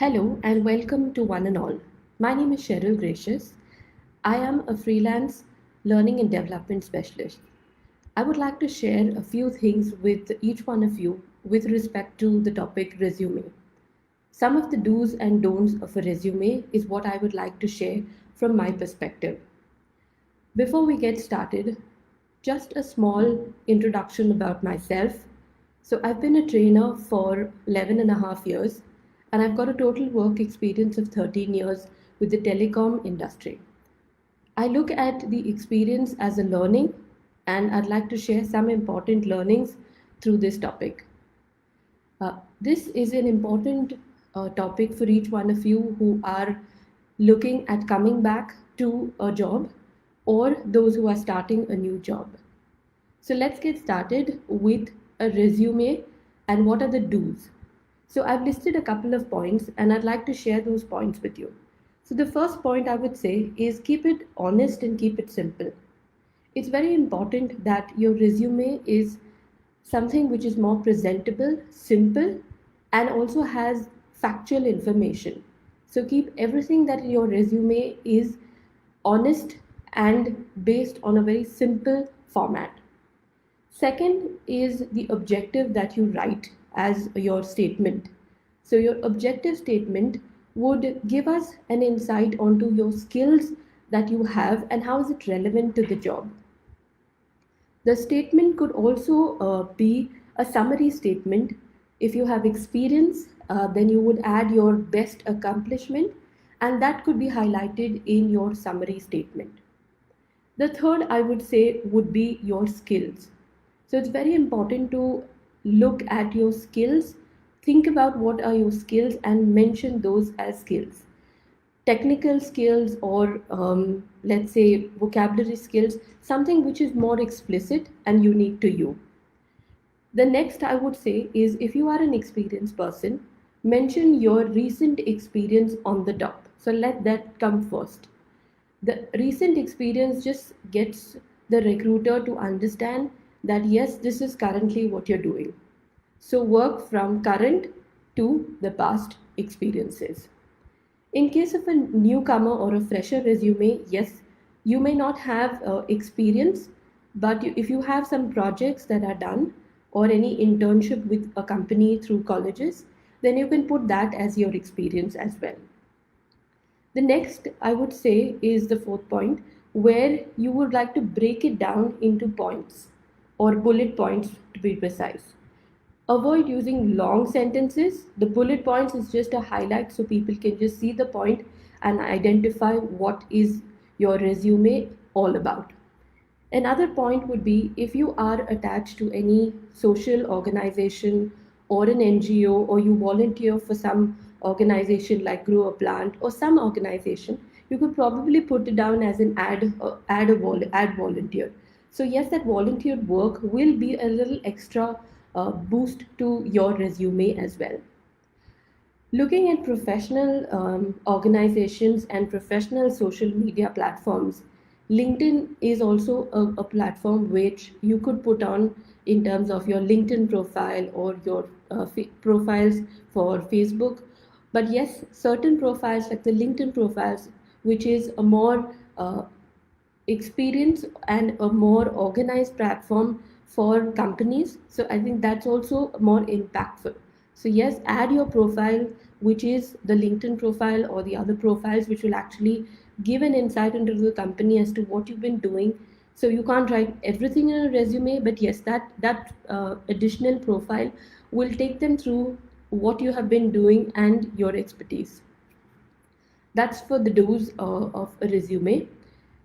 Hello and welcome to one and all. My name is Sheryl Gracias. I am a freelance learning and development specialist. I would like to share a few things with each one of you with respect to the topic resume. Some of the do's and don'ts of a resume is what I would like to share from my perspective. Before we get started, just a small introduction about myself. So, I've been a trainer for 11 and a half years, and I've got a total work experience of 13 years with the telecom industry. I look at the experience as a learning, and I'd like to share some important learnings through this topic. This is an important topic for each one of you who are looking at coming back to a job or those who are starting a new job. So let's get started with a resume and what are the do's. So I've listed a couple of points and I'd like to share those points with you. So the first point I would say is keep it honest and keep it simple. It's very important that your resume is something which is more presentable, simple, and also has factual information. So keep everything that in your resume is honest and based on a very simple format. Second is the objective that you write as your statement. So your objective statement would give us an insight onto your skills that you have and how is it relevant to the job. The statement could also be a summary statement. If you have experience, then you would add your best accomplishment, and that could be highlighted in your summary statement. The third, I would say, would be your skills. So it's very important to look at your skills, think about what are your skills, and mention those as skills. Technical skills or let's say vocabulary skills, something which is more explicit and unique to you. The next I would say is if you are an experienced person, mention your recent experience on the top. So let that come first. The recent experience just gets the recruiter to understand that yes, this is currently what you're doing. So work from current to the past experiences. In case of a newcomer or a fresher resume, yes, you may not have experience, but if you have some projects that are done or any internship with a company through colleges, then you can put that as your experience as well. The next, I would say, is the fourth point where you would like to break it down into points or bullet points to be precise. Avoid using long sentences. The bullet points is just a highlight so people can just see the point and identify what is your resume all about. Another point would be if you are attached to any social organization or an NGO or you volunteer for some organization like Grow a Plant or some organization, you could probably put it down as an ad volunteer. So yes, that volunteered work will be a little extra boost to your resume as well. Looking at professional organizations and professional social media platforms, LinkedIn is also a platform which you could put on in terms of your LinkedIn profile or your profiles for Facebook. But yes, certain profiles like the LinkedIn profiles, which is a more experience and a more organized platform for companies. So I think that's also more impactful. So yes, add your profile, which is the LinkedIn profile or the other profiles, which will actually give an insight into the company as to what you've been doing. So you can't write everything in a resume, but yes, that additional profile will take them through what you have been doing and your expertise. That's for the do's of a resume.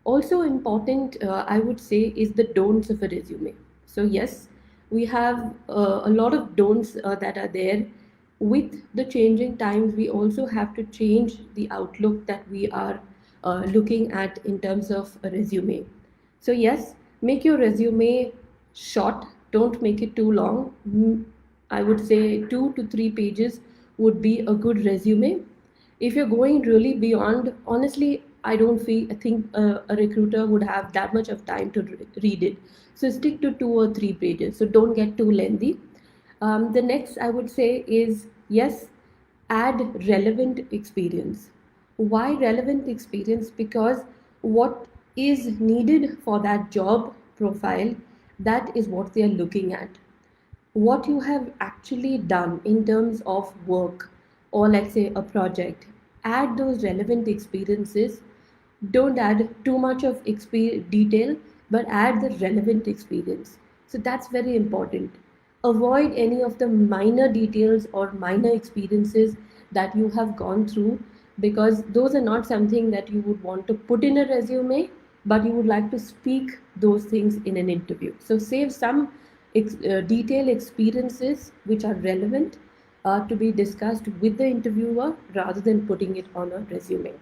Also important, I would say, is the don'ts of a resume. So yes, we have a lot of don'ts that are there. With the changing times, we also have to change the outlook that we are looking at in terms of a resume. So yes, make your resume short, don't make it too long. I would say 2 to 3 pages would be a good resume. If you're going really beyond, honestly, I think a recruiter would have that much of time to read it. So stick to 2 or 3 pages, so don't get too lengthy. The next I would say is yes, Add relevant experience. Why relevant experience? Because what is needed for that job profile, that is what they are looking at. What you have actually done in terms of work, or let's say a project, add those relevant experiences. Don't add too much of detail, but add the relevant experience. So that's very important. Avoid any of the minor details or minor experiences that you have gone through, because those are not something that you would want to put in a resume, but you would like to speak those things in an interview. So save some detailed experiences which are relevant to be discussed with the interviewer rather than putting it on a resume.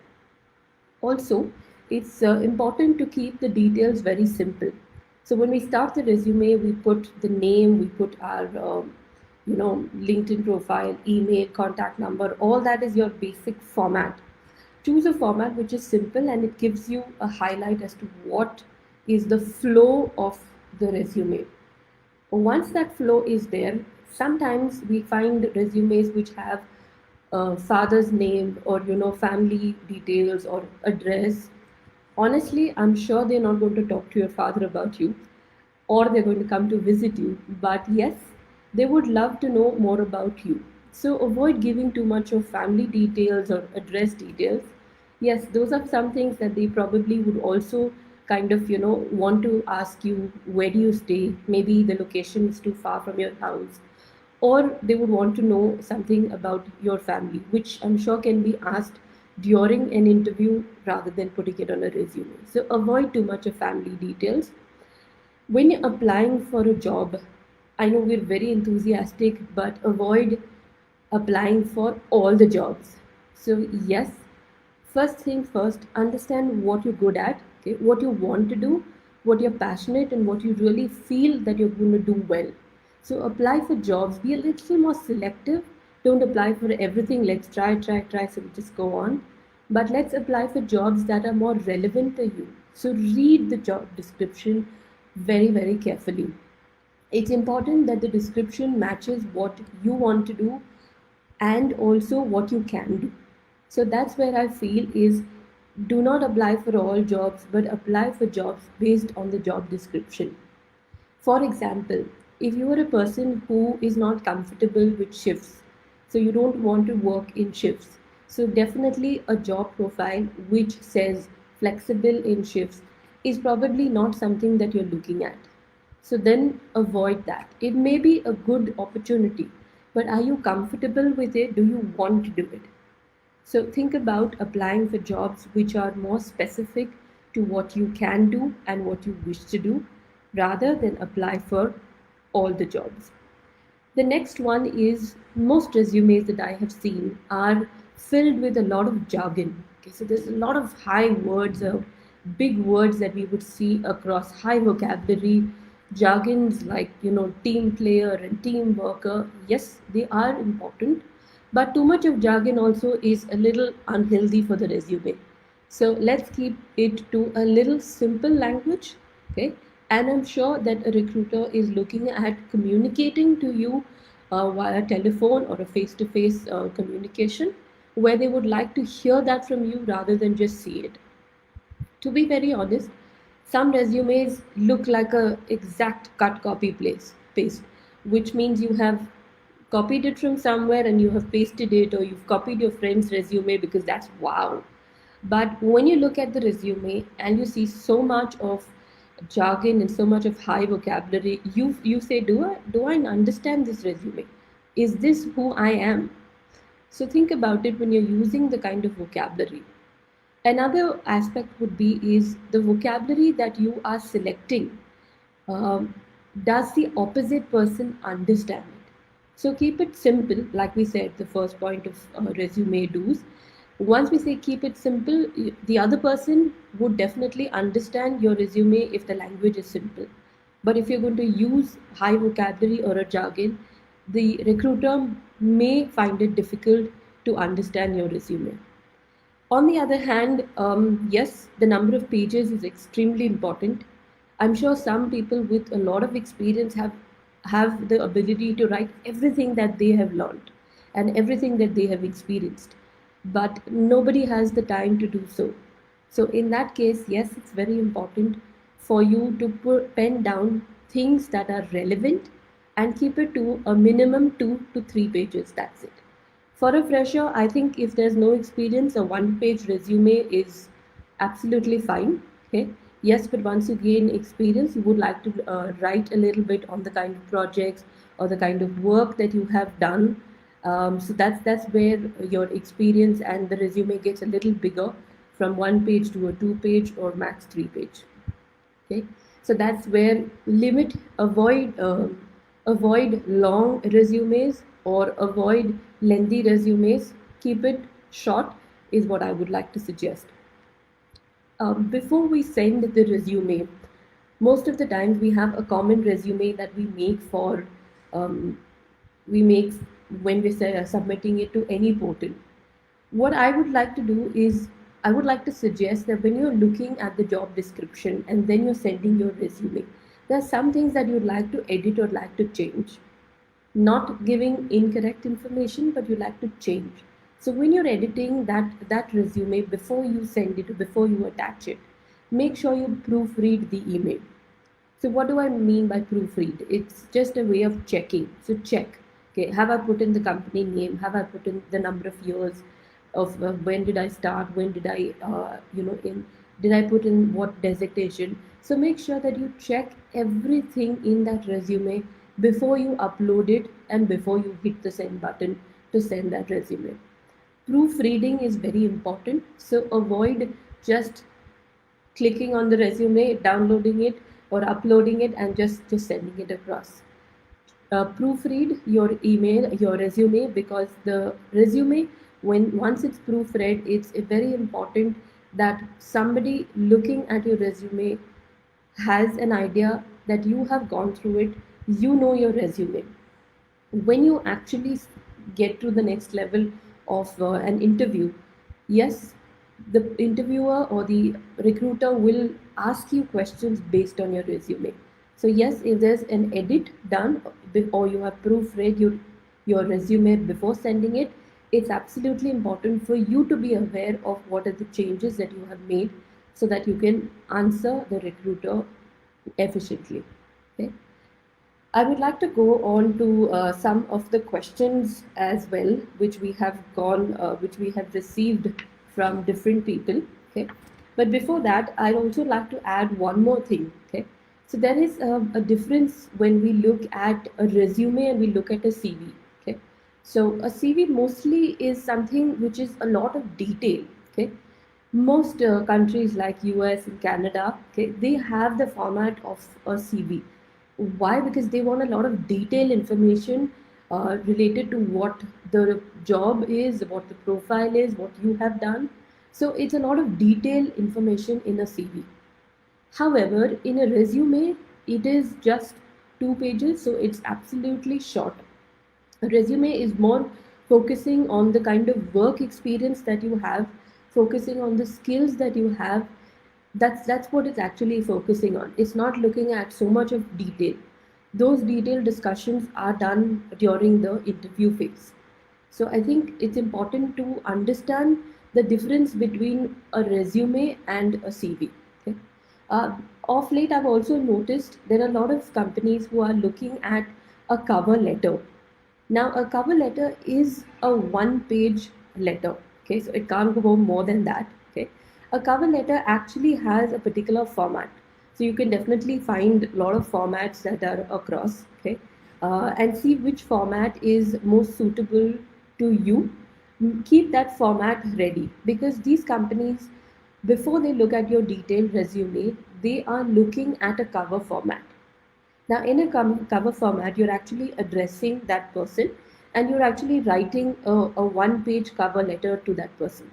Also, it's important to keep the details very simple. So when we start the resume, we put the name, we put our LinkedIn profile, email, contact number. All that is your basic format. Choose a format which is simple and it gives you a highlight as to what is the flow of the resume. Once that flow is there, sometimes we find resumes which have father's name or family details or address. Honestly, I'm sure they're not going to talk to your father about you, or they're going to come to visit you, but yes, they would love to know more about you. So avoid giving too much of family details or address details. Yes, those are some things that they probably would also kind of want to ask you. Where do you stay? Maybe the location is too far from your house, or they would want to know something about your family, which I'm sure can be asked during an interview rather than putting it on a resume. So avoid too much of family details. When you're applying for a job, I know we're very enthusiastic, but avoid applying for all the jobs. So, yes, first thing first, understand what you're good at, okay, what you want to do, what you're passionate, and what you really feel that you're going to do well. So, apply for jobs, be a little more selective. Don't apply for everything. Let's try, so we just go on. But let's apply for jobs that are more relevant to you. So, read the job description very, very carefully. It's important that the description matches what you want to do and also what you can do. So that's where I feel is, do not apply for all jobs, but apply for jobs based on the job description. For example, if you are a person who is not comfortable with shifts, so you don't want to work in shifts, so definitely a job profile which says flexible in shifts is probably not something that you're looking at. So then avoid that. It may be a good opportunity, but are you comfortable with it? Do you want to do it? So think about applying for jobs which are more specific to what you can do and what you wish to do, rather than apply for all the jobs. The next one is, most resumes that I have seen are filled with a lot of jargon. Okay, so there's a lot of high words, big words that we would see across, high vocabulary, jargons like team player and team worker. Yes, they are important, but too much of jargon also is a little unhealthy for the resume. So let's keep it to a little simple language, okay? And I'm sure that a recruiter is looking at communicating to you via telephone or a face-to-face communication, where they would like to hear that from you rather than just see it. To be very honest, some resumes look like a exact cut copy paste, which means you have copied it from somewhere and you have pasted it, or you've copied your friend's resume because that's wow. But when you look at the resume and you see so much of jargon and so much of high vocabulary, you say, do I understand this resume? Is this who I am? So think about it when you're using the kind of vocabulary. Another aspect would be is the vocabulary that you are selecting. Um, does the opposite person understand it? So keep it simple, like we said, the first point of resume do's. Once we say keep it simple, the other person would definitely understand your resume if the language is simple. But if you're going to use high vocabulary or a jargon, the recruiter may find it difficult to understand your resume. On the other hand, yes, the number of pages is extremely important. I'm sure some people with a lot of experience have the ability to write everything that they have learned. and everything that they have experienced, but nobody has the time to do so. So in that case, yes, it's very important for you to put pen down things that are relevant and keep it to a minimum 2 to 3 pages. That's it. For a fresher, I think if there's no experience, a one-page resume is absolutely fine. Okay. Yes, but once you gain experience, you would like to write a little bit on the kind of projects or the kind of work that you have done. So that's where your experience and the resume gets a little bigger, from 1 page to a 2 page or max 3 page. Okay, so that's where avoid long resumes or avoid lengthy resumes. Keep it short is what I would like to suggest. Before we send the resume, most of the times we have a common resume that um, we make when we say submitting it to any portal. What I would like to do is, I would like to suggest that when you're looking at the job description and then you're sending your resume, there are some things that you'd like to edit or like to change. Not giving incorrect information, but you like to change. So when you're editing that resume, before you send it, before you attach it, make sure you proofread the email. So what do I mean by proofread? It's just a way of checking. So check. Okay, have I put in the company name? Have I put in the number of years of when did I start? When did I, did I put in what designation? So make sure that you check everything in that resume before you upload it and before you hit the send button to send that resume. Proofreading is very important. So avoid just clicking on the resume, downloading it, or uploading it and just sending it across. Proofread your email, your resume, because the resume, when once it's proofread, it's very important that somebody looking at your resume has an idea that you have gone through it, you know your resume. When you actually get to the next level of an interview, yes, the interviewer or the recruiter will ask you questions based on your resume. So yes, if there's an edit done or you have proofread your resume before sending it, it's absolutely important for you to be aware of what are the changes that you have made so that you can answer the recruiter efficiently. Okay. I would like to go on to some of the questions as well, which we have received from different people. Okay, but before that, I'd also like to add one more thing. Okay, so there is a difference when we look at a resume and we look at a CV. Okay, so a CV mostly is something which is a lot of detail. Okay, most countries like US and Canada, okay, they have the format of a CV. Why? Because they want a lot of detailed information related to what the job is, what the profile is, what you have done. So it's a lot of detailed information in a CV. However, in a resume, it is just 2 pages, so it's absolutely short. A resume is more focusing on the kind of work experience that you have, focusing on the skills that you have. That's what it's actually focusing on. It's not looking at so much of detail. Those detailed discussions are done during the interview phase. So I think it's important to understand the difference between a resume and a CV. Okay? Uh, of late, I've also noticed there are a lot of companies who are looking at a cover letter. Now, a cover letter is a one-page letter. Okay, so it can't go more than that. Okay, a cover letter actually has a particular format. So you can definitely find a lot of formats that are across. Okay, and see which format is most suitable to you. Keep that format ready, because these companies, before they look at your detailed resume, they are looking at a cover format. Now, in a cover format, you're actually addressing that person and you're actually writing a one-page cover letter to that person.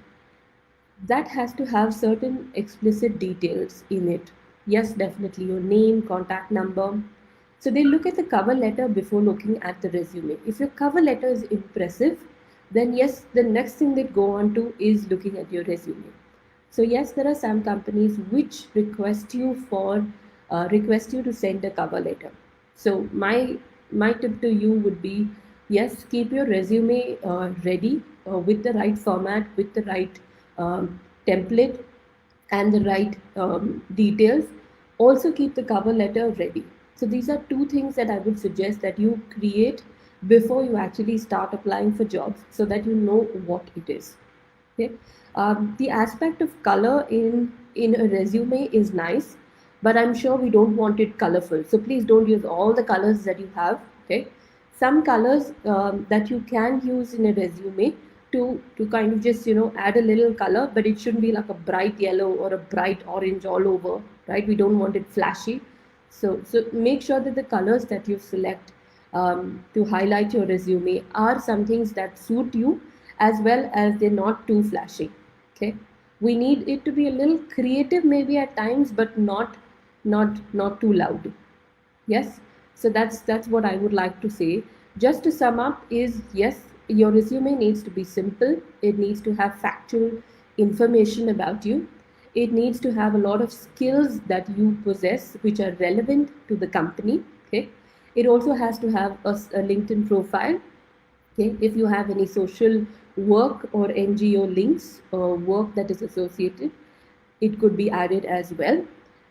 That has to have certain explicit details in it. Yes, definitely your name, contact number. So they look at the cover letter before looking at the resume. If your cover letter is impressive, then yes, the next thing they go on to is looking at your resume. So yes, there are some companies which request you to send a cover letter. So my tip to you would be, Yes, keep your resume ready with the right format, with the right template, and the right details. Also, keep the cover letter ready. So, these are two things that I would suggest that you create before you actually start applying for jobs so that you know what it is. Okay. The aspect of color in a resume is nice, but I'm sure we don't want it colorful. So please don't use all the colors that you have. Okay. Some colors that you can use in a resume to kind of just add a little color, but it shouldn't be like a bright yellow or a bright orange all over, right? We don't want it flashy. So make sure that the colors that you select to highlight your resume are some things that suit you, as well as they're not too flashy. Okay, we need it to be a little creative maybe at times, but not too loud. Yes, so that's what I would like to say. Just to sum up is, yes, your resume needs to be simple. It needs to have factual information about you. It needs to have a lot of skills that you possess which are relevant to the company. Okay, it also has to have a LinkedIn profile. Okay, if you have any social work or NGO links or work that is associated, it could be added as well.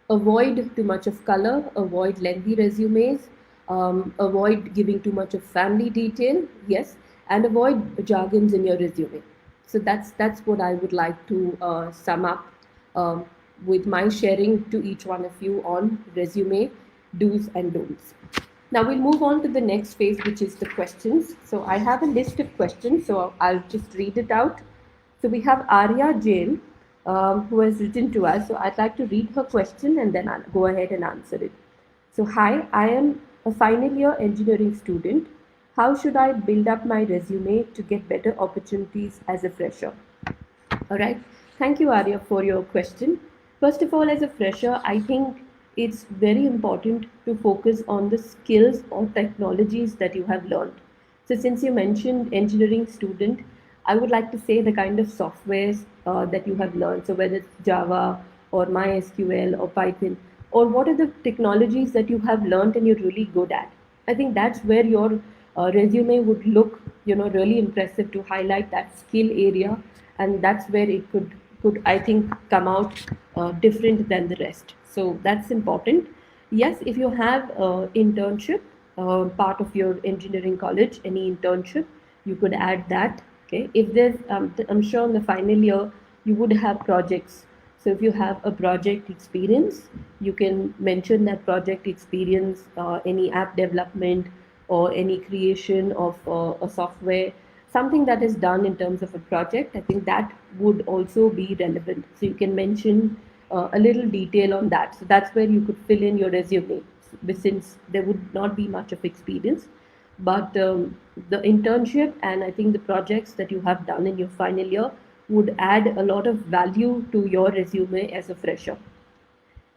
Avoid too much of color, avoid lengthy resumes, avoid giving too much of family detail, yes, and avoid jargons in your resume. So that's what I would like to sum up um, with my sharing to each one of you on resume do's and don'ts. Now we'll move on to the next phase, which is the questions. So I have a list of questions, so I'll just read it out. So we have Arya Jain, who has written to us. So I'd like to read her question and then I'll go ahead and answer it. So, hi, I am a final year engineering student. How should I build up my resume to get better opportunities as a fresher? All right. Thank you, Arya, for your question. First of all, as a fresher, I think it's very important to focus on the skills or technologies that you have learned. So, since you mentioned engineering student, I would like to say the kind of softwares that you have learned. So, whether it's Java or MySQL or Python, or what are the technologies that you have learned and you're really good at. I think that's where your resume would look, really impressive to highlight that skill area, and that's where it could I think come out different than the rest. So that's important. Yes, if you have internship part of your engineering college, any internship, you could add that. Okay, if there's I'm sure in the final year you would have projects. So if you have a project experience, you can mention that project experience, any app development or any creation of a software, something that is done in terms of a project. I think that would also be relevant. So you can mention a little detail on that. So that's where you could fill in your resume, since there would not be much of experience. But the internship and I think the projects that you have done in your final year would add a lot of value to your resume as a fresher.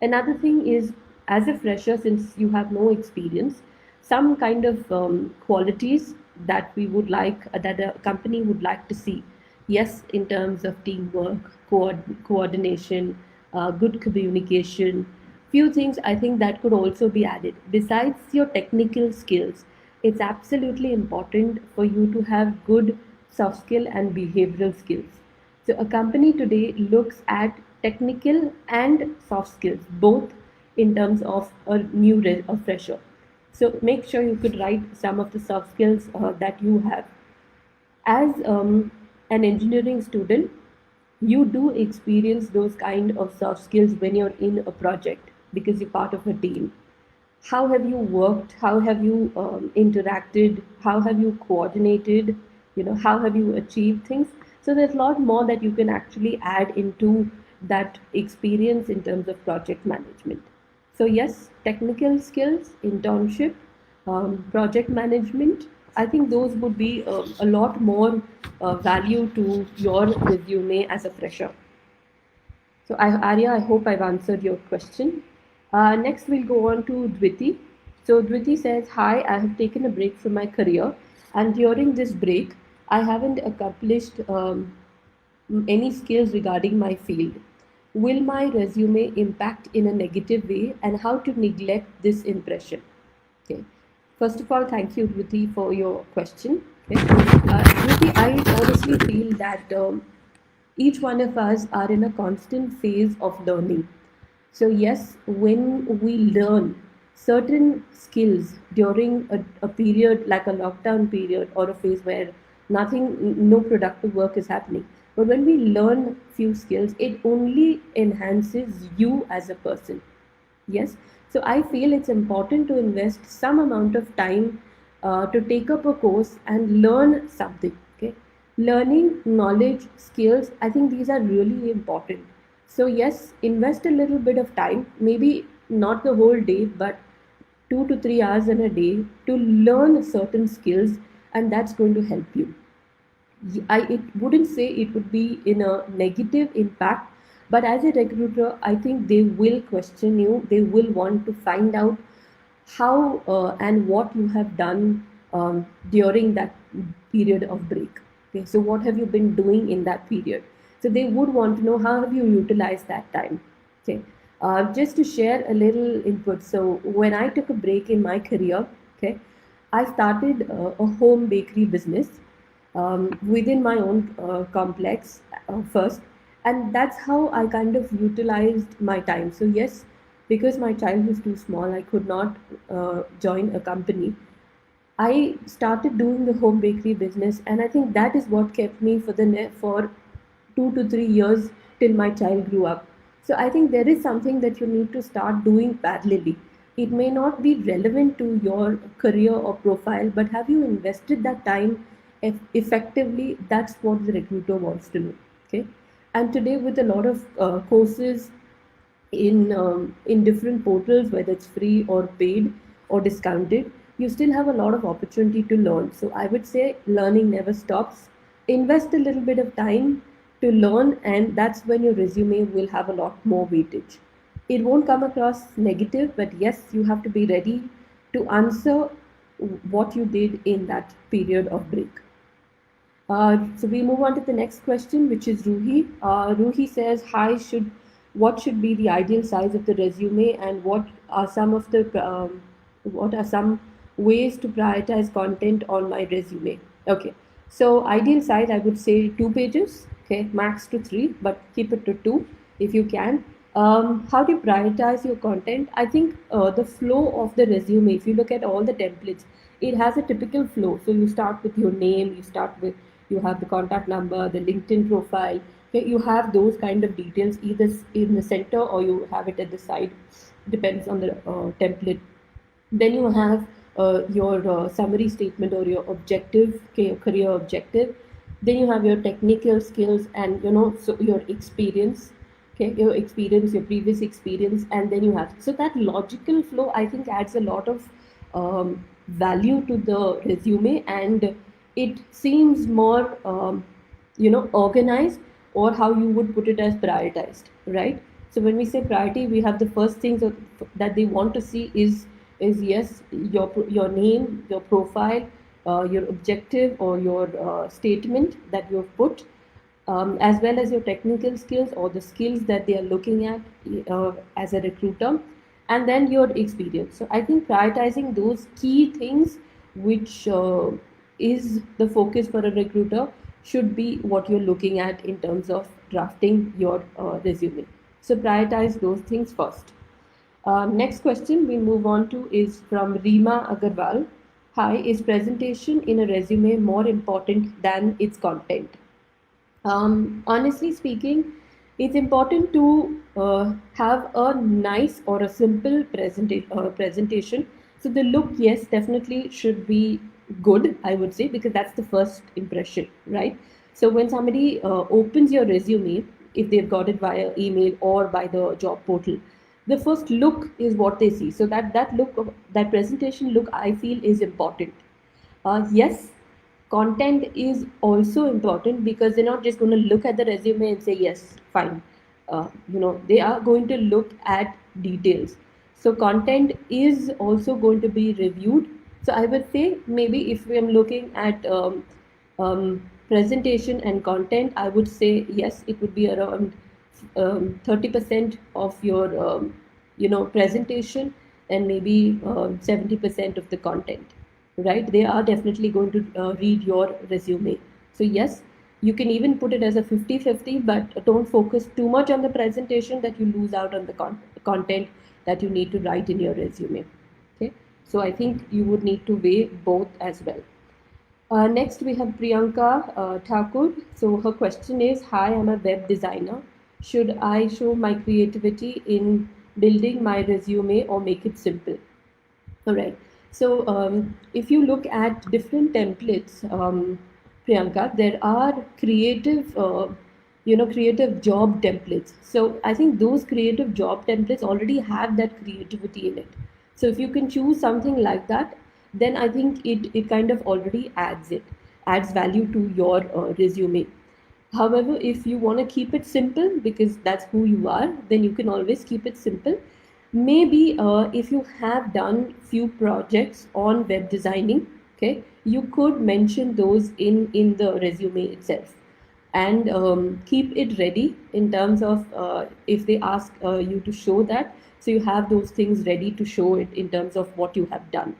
Another thing is, as a fresher, since you have no experience, some kind of qualities that we would like, that a company would like to see. Yes, in terms of teamwork, coordination, good communication, few things I think that could also be added. Besides your technical skills, it's absolutely important for you to have good soft skill and behavioral skills. So a company today looks at technical and soft skills, both in terms of a fresher. So make sure you could write some of the soft skills that you have. As an engineering student, you do experience those kind of soft skills when you're in a project because you're part of a team. How have you worked? How have you interacted? How have you coordinated? How have you achieved things? So there's a lot more that you can actually add into that experience in terms of project management. So yes, technical skills, internship, project management, I think those would be a lot more value to your resume as a fresher. So, Arya, I hope I've answered your question. Next, we'll go on to Dviti. So, Dviti says, hi, I have taken a break from my career, and during this break, I haven't accomplished any skills regarding my field. Will my resume impact in a negative way, and how to neglect this impression? Okay. First of all, thank you, Ruti, for your question. Okay. Ruti, I honestly feel that each one of us are in a constant phase of learning. So, yes, when we learn certain skills during a period like a lockdown period or a phase where no productive work is happening, but when we learn few skills, it only enhances you as a person. Yes, so I feel it's important to invest some amount of time to take up a course and learn something. Okay, learning knowledge, skills, I think these are really important. So, yes, invest a little bit of time, maybe not the whole day, but 2 to 3 hours in a day to learn certain skills, and that's going to help you. I it wouldn't say it would be in a negative impact, but as a recruiter, I think they will question you. They will want to find out how and what you have done during that period of break. Okay, so what have you been doing in that period? So they would want to know how have you utilized that time. Okay, just to share a little input. So when I took a break in my career, okay, I started a home bakery business within my own complex first, and that's how I kind of utilized my time. So yes, because my child was too small, I could not join a company. I started doing the home bakery business, and I think that is what kept me for 2 to 3 years till my child grew up. So I think there is something that you need to start doing parallelly. It may not be relevant to your career or profile, but have you invested that time effectively? That's what the recruiter wants to know. Okay, and today with a lot of courses in different portals, whether it's free or paid or discounted, you still have a lot of opportunity to learn. So I would say learning never stops. Invest a little bit of time to learn, and that's when your resume will have a lot more weightage. It won't come across negative, but yes, you have to be ready to answer what you did in that period of break. So we move on to the next question, which is Ruhi. Ruhi says, "Hi, what should be the ideal size of the resume, and what are some ways to prioritize content on my resume?" Okay, so ideal size, I would say 2 pages. Okay, max to three, but keep it to two if you can. How do you prioritize your content? I think the flow of the resume. If you look at all the templates, it has a typical flow. So you start with your name, you have the contact number, the LinkedIn profile. Okay, you have those kind of details either in the center or you have it at the side, depends on the template. Then you have your summary statement or your objective, okay, your career objective. Then you have your technical skills and so your experience, okay, your previous experience, and then you have so that logical flow. I think adds a lot of value to the resume, and it seems more organized, or how you would put it as prioritized, right? So when we say priority, we have the first things that they want to see is yes, your name, your profile, your objective or your statement that you've put, as well as your technical skills or the skills that they are looking at as a recruiter, and then your experience. So I think prioritizing those key things, which is the focus for a recruiter, should be what you're looking at in terms of drafting your resume. So prioritize those things first. Next question we move on to is from Reema Agarwal. Hi, is presentation in a resume more important than its content? Honestly speaking, it's important to have a nice or a simple presentation. So the look, yes, definitely should be good, I would say, because that's the first impression, right? So when somebody opens your resume, if they've got it via email or by the job portal, the first look is what they see. So that presentation look, I feel, is important. Yes, content is also important because they're not just going to look at the resume and say yes, fine. They are going to look at details. So content is also going to be reviewed. So I would say maybe if I'm looking at presentation and content, I would say yes, it would be around 30% of your presentation, and maybe 70% of the content, right? They are definitely going to read your resume. So yes, you can even put it as a 50-50, but don't focus too much on the presentation that you lose out on the content that you need to write in your resume. Okay, so I think you would need to weigh both as well. Next, we have Priyanka Thakur. So her question is, hi, I'm a web designer. Should I show my creativity in building my resume or make it simple? All right. So if you look at different templates, Priyanka, there are creative job templates. So I think those creative job templates already have that creativity in it. So if you can choose something like that, then I think it kind of already adds value to your resume. However, if you want to keep it simple because that's who you are, then you can always keep it simple. Maybe if you have done few projects on web designing, okay, you could mention those in the resume itself, and keep it ready in terms of if they ask you to show that, so you have those things ready to show it in terms of what you have done.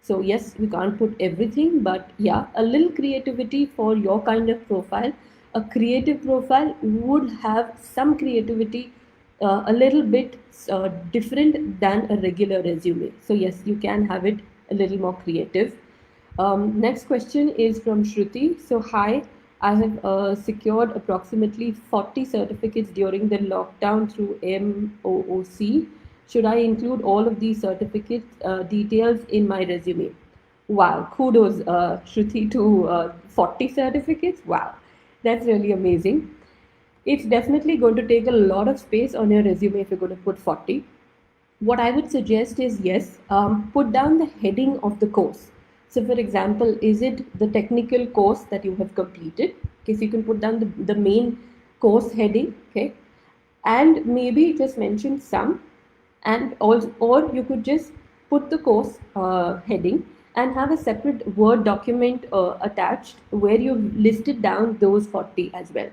So yes, we can't put everything, but yeah, a little creativity for your kind of profile. A creative profile would have some creativity, a little bit different than a regular resume. So yes, you can have it a little more creative. Next question is from Shruti. So hi, I have secured approximately 40 certificates during the lockdown through MOOC. Should I include all of these certificate details in my resume? Wow, kudos, Shruti, to 40 certificates. Wow, that's really amazing. It's definitely going to take a lot of space on your resume if you're going to put 40. What I would suggest is yes, put down the heading of the course. So, for example, is it the technical course that you have completed? Okay, so you can put down the main course heading, okay, and maybe just mention some, and also, or you could just put the course heading and have a separate Word document attached where you've listed down those 40 as well.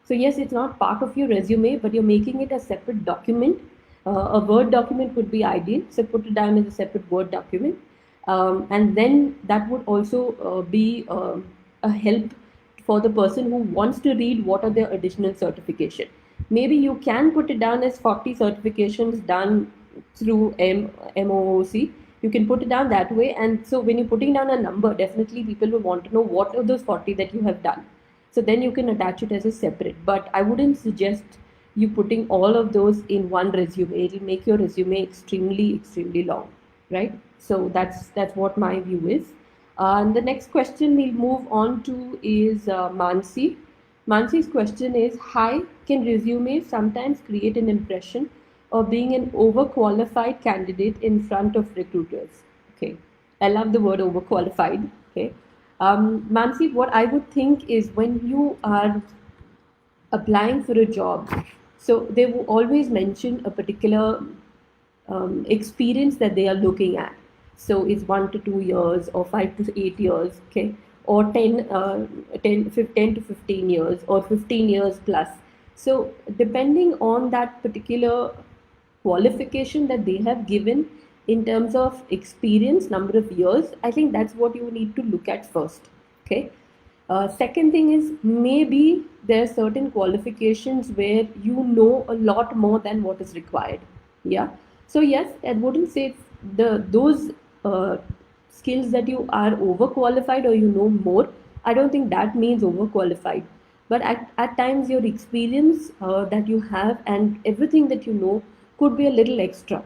So yes, it's not part of your resume, but you're making it a separate document. A Word document would be ideal. So put it down as a separate Word document. And then that would also be a help for the person who wants to read what are their additional certification. Maybe you can put it down as 40 certifications done through MOOC. You can put it down that way. And so when you're putting down a number, definitely people will want to know what are those 40 that you have done. So then you can attach it as a separate. But I wouldn't suggest you putting all of those in one resume. It'll make your resume extremely long, right? So that's what my view is. And the next question we'll move on to is Mansi. Mansi's question is, hi, can resume sometimes create an impression of being an overqualified candidate in front of recruiters? Okay, I love the word overqualified. Okay, Mansi, what I would think is when you are applying for a job, so they will always mention a particular experience that they are looking at. So it's 1 to 2 years or 5 to 8 years, okay, or 10 to 15 years or 15 years plus. So depending on that particular qualification that they have given in terms of experience, number of years, I think that's what you need to look at first. Okay. Second thing is maybe there are certain qualifications where you know a lot more than what is required. Yeah. So yes, I wouldn't say those skills that you are overqualified or you know more. I don't think that means overqualified. But at times your experience that you have and everything that you know could be a little extra.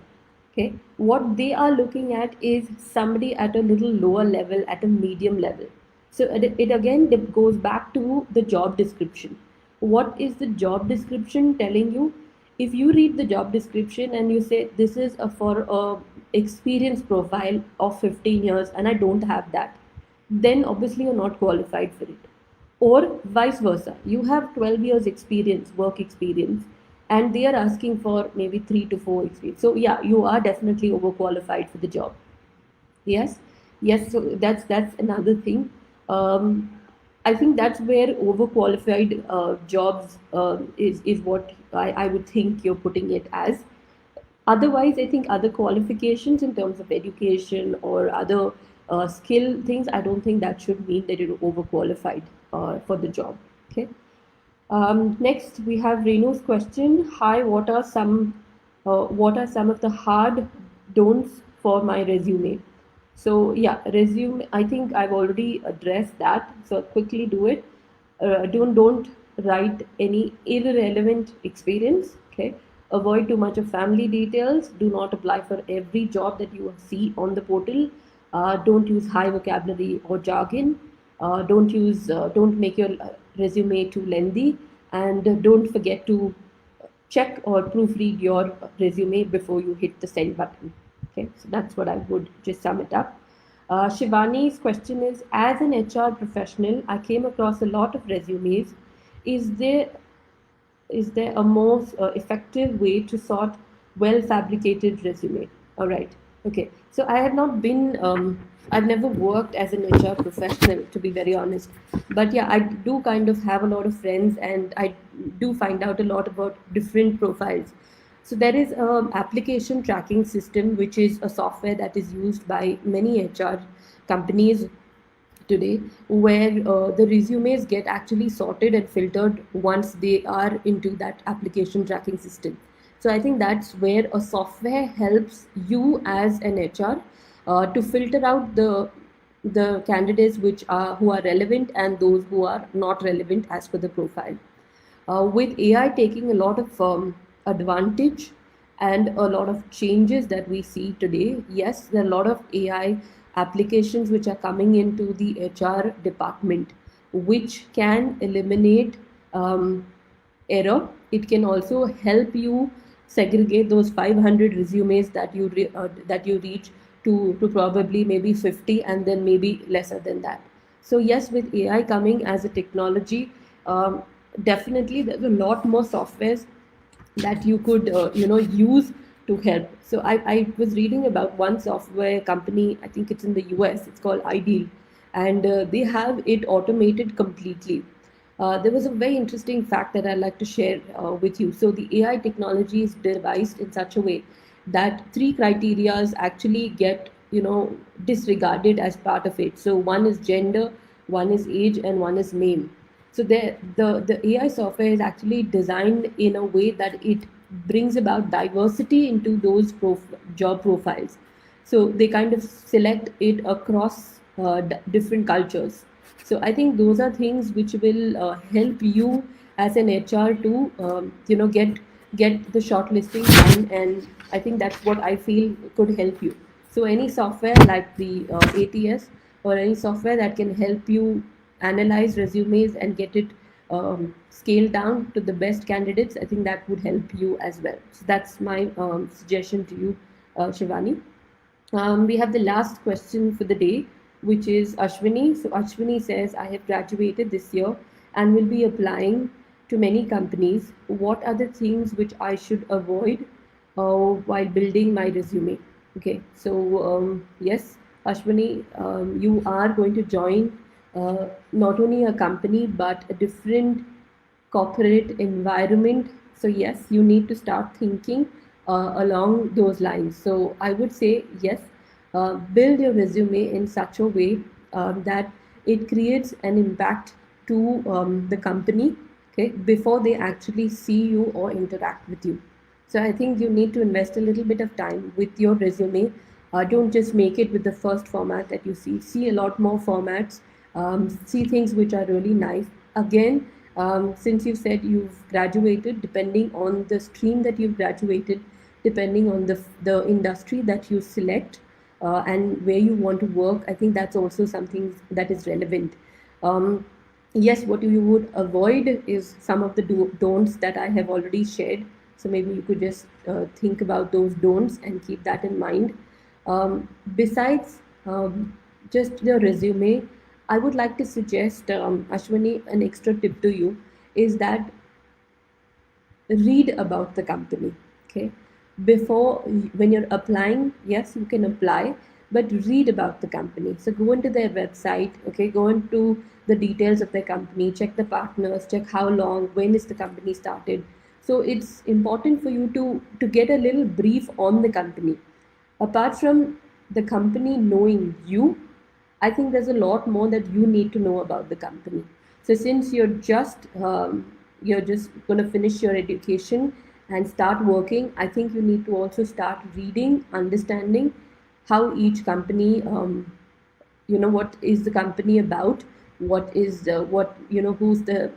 Okay. What they are looking at is somebody at a little lower level, at a medium level. So it again goes back to the job description. What is the job description telling you? If you read the job description and you say this is for a experience profile of 15 years and I don't have that, then obviously you're not qualified for it. Or vice versa, you have 12 years experience, work experience, and they are asking for maybe 3 to 4 experience. So yeah, you are definitely overqualified for the job. Yes, yes. So that's another thing. I think that's where overqualified jobs is what I would think you're putting it as. Otherwise, I think other qualifications in terms of education or other skill things, I don't think that should mean that you're overqualified for the job. Okay. Next, we have Renu's question. Hi, what are some of the hard don'ts for my resume? So yeah, resume. I think I've already addressed that. So I'll quickly do it. Don't write any irrelevant experience. Okay. Avoid too much of family details. Do not apply for every job that you see on the portal. Don't use high vocabulary or jargon. Don't make your resume too lengthy, and don't forget to check or proofread your resume before you hit the send button. Okay, so that's what I would just sum it up. Shivani's question is: as an HR professional, I came across a lot of resumes. Is there is there a more effective way to sort well fabricated resume? All right. Okay. So I have not been, I've never worked as an HR professional, to be very honest. But yeah, I do kind of have a lot of friends, and I do find out a lot about different profiles. So there is a application tracking system, which is a software that is used by many HR companies today, where the resumes get actually sorted and filtered once they are into that application tracking system. So I think that's where a software helps you as an HR to filter out the candidates which are who are relevant and those who are not relevant as per the profile. With AI taking a lot of advantage and a lot of changes that we see today, yes, there are a lot of AI applications which are coming into the HR department, which can eliminate error. It can also help you segregate those 500 resumes that you reach to probably maybe 50, and then maybe lesser than that. So yes, with AI coming as a technology, definitely there's a lot more softwares that you could use to help. So I was reading about one software company, I think it's in the US, it's called Ideal, and they have it automated completely. There was a very interesting fact that I'd like to share with you. So the AI technology is devised in such a way that three criterias actually get disregarded as part of it. So one is gender, one is age, and one is name. So the AI software is actually designed in a way that it brings about diversity into those job profiles. So they kind of select it across different cultures. So I think those are things which will help you as an HR to get the shortlisting done, and I think that's what I feel could help you. So any software like the ATS, or any software that can help you analyze resumes and get it scaled down to the best candidates, I think that would help you as well. So that's my suggestion to you, Shivani. We have the last question for the day, which is Ashwini. So Ashwini says, I have graduated this year and will be applying to many companies. What are the things which I should avoid while building my resume? Okay, so yes, Ashwini, you are going to join not only a company but a different corporate environment. So yes, you need to start thinking along those lines. So I would say yes, build your resume in such a way that it creates an impact to the company, okay, before they actually see you or interact with you. So I think you need to invest a little bit of time with your resume. Don't just make it with the first format that you see. See a lot more formats. See things which are really nice. Again, since you said you've graduated, depending on the stream that you've graduated, depending on the industry that you select and where you want to work, I think that's also something that is relevant. Yes, what you would avoid is some of the don'ts that I have already shared. So maybe you could just think about those don'ts and keep that in mind. Besides just the resume, I would like to suggest, Ashwini, an extra tip to you is that read about the company. Okay, before when you're applying, yes, you can apply, but read about the company. So go into their website. Okay, go into the details of their company. Check the partners. Check how long, when is the company started. So it's important for you to get a little brief on the company. Apart from the company knowing you, I think there's a lot more that you need to know about the company. So since you're just going to finish your education and start working, I think you need to also start reading, understanding how each company, what is the company about, what is what who's the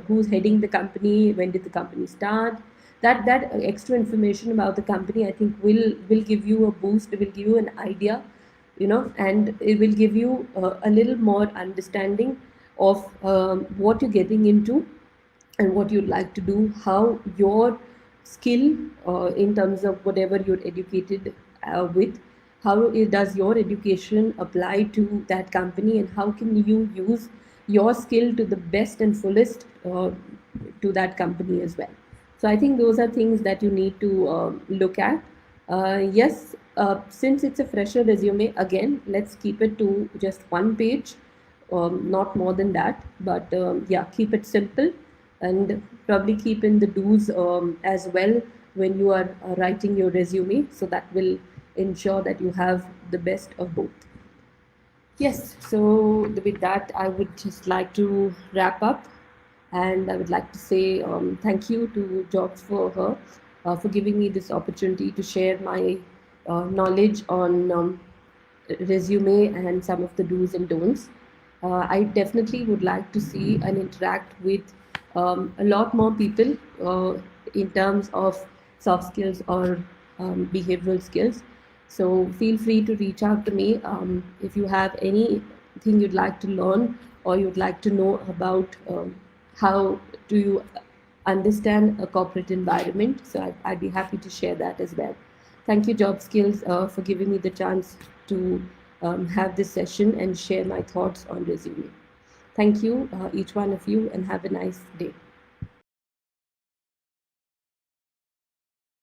who's heading the company, when did the company start. That extra information about the company, I think, will give you a boost, will give you an idea, and it will give you a little more understanding of what you're getting into and what you'd like to do, how your skill, in terms of whatever you're educated with, how does your education apply to that company, and how can you use your skill to the best and fullest to that company as well. So I think those are things that you need to look at. Yes, since it's a fresher resume, again, let's keep it to just one page, not more than that. But yeah, keep it simple, and probably keep in the do's as well when you are writing your resume. So that will ensure that you have the best of both. Yes, so with that, I would just like to wrap up, and I would like to say thank you to Jobs for her for giving me this opportunity to share my knowledge on resume and some of the do's and don'ts. I definitely would like to see and interact with a lot more people in terms of soft skills or behavioral skills. So feel free to reach out to me if you have anything you'd like to learn or you'd like to know about how do you understand a corporate environment. So I'd be happy to share that as well. Thank you, Job Skills, for giving me the chance to have this session and share my thoughts on resume. Thank you, each one of you, and have a nice day.